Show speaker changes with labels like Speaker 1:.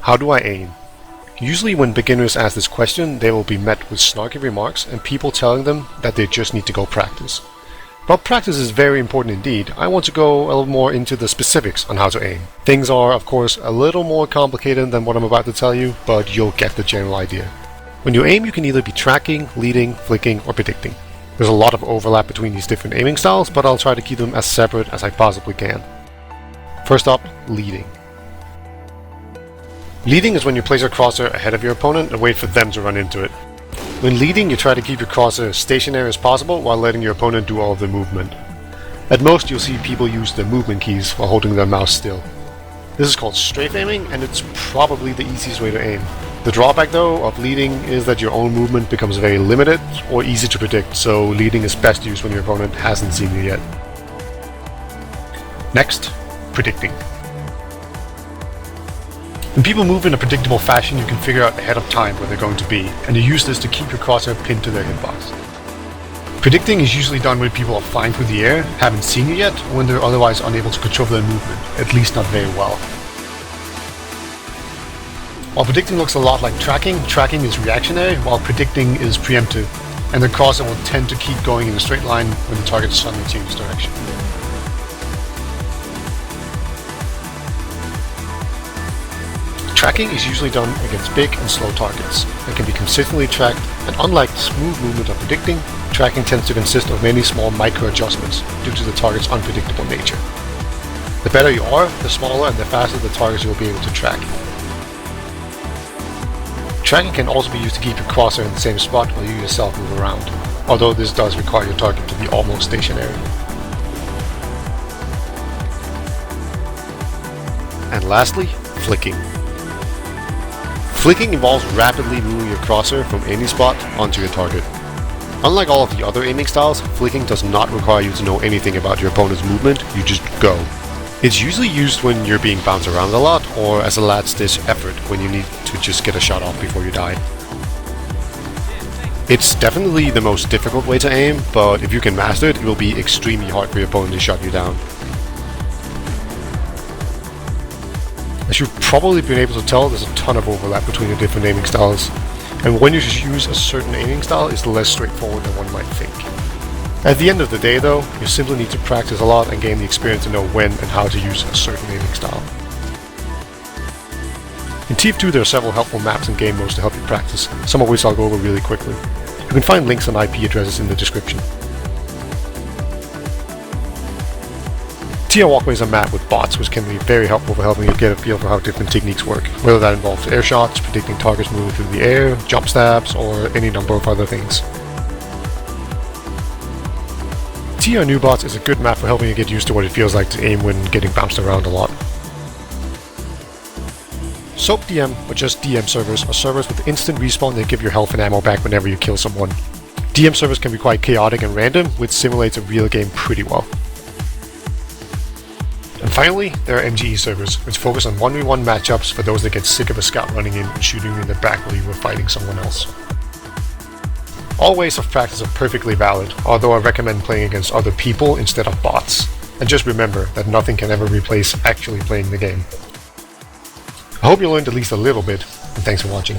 Speaker 1: How do I aim? Usually when beginners ask this question, they will be met with snarky remarks and people telling them that they just need to go practice. While practice is very important indeed, I want to go a little more into the specifics on how to aim. Things are, of course, a little more complicated than what I'm about to tell you, but you'll get the general idea. When you aim, you can either be tracking, leading, flicking, or predicting. There's a lot of overlap between these different aiming styles, but I'll try to keep them as separate as I possibly can. First up, leading. Leading is when you place your crosshair ahead of your opponent and wait for them to run into it. When leading, you try to keep your crosshair as stationary as possible while letting your opponent do all of the movement. At most, you'll see people use the movement keys while holding their mouse still. This is called strafe aiming, and it's probably the easiest way to aim. The drawback, though, of leading is that your own movement becomes very limited or easy to predict, so leading is best used when your opponent hasn't seen you yet. Next, predicting. When people move in a predictable fashion, you can figure out ahead of time where they're going to be, and you use this to keep your crosshair pinned to their hitbox. Predicting is usually done when people are flying through the air, haven't seen you yet, or when they're otherwise unable to control their movement, at least not very well. While predicting looks a lot like tracking is reactionary, while predicting is preemptive, and the crosshair will tend to keep going in a straight line when the target suddenly changes direction. Tracking is usually done against big and slow targets that can be consistently tracked, and unlike the smooth movement of predicting, tracking tends to consist of many small micro-adjustments due to the target's unpredictable nature. The better you are, the smaller and the faster the targets you will be able to track. Tracking can also be used to keep your crosshair in the same spot while you yourself move around, although this does require your target to be almost stationary. And lastly, flicking. Flicking involves rapidly moving your crosshair from any spot onto your target. Unlike all of the other aiming styles, flicking does not require you to know anything about your opponent's movement, you just go. It's usually used when you're being bounced around a lot, or as a last-ditch effort when you need to just get a shot off before you die. It's definitely the most difficult way to aim, but if you can master it, it will be extremely hard for your opponent to shut you down. As you've probably been able to tell, there's a ton of overlap between the different aiming styles, and when you use a certain aiming style is less straightforward than one might think. At the end of the day though, you simply need to practice a lot and gain the experience to know when and how to use a certain aiming style. In TF2 there are several helpful maps and game modes to help you practice, some of which I'll go over really quickly. You can find links and IP addresses in the description. TR Walkway is a map with bots which can be very helpful for helping you get a feel for how different techniques work, whether that involves air shots, predicting targets moving through the air, jump stabs, or any number of other things. TR New Bots is a good map for helping you get used to what it feels like to aim when getting bounced around a lot. SOAP DM, or just DM servers, are servers with instant respawn that give your health and ammo back whenever you kill someone. DM servers can be quite chaotic and random, which simulates a real game pretty well. And finally, there are MGE servers, which focus on 1v1 matchups for those that get sick of a scout running in and shooting you in the back while you were fighting someone else. All ways of practice are perfectly valid, although I recommend playing against other people instead of bots. And just remember that nothing can ever replace actually playing the game. I hope you learned at least a little bit, and thanks for watching.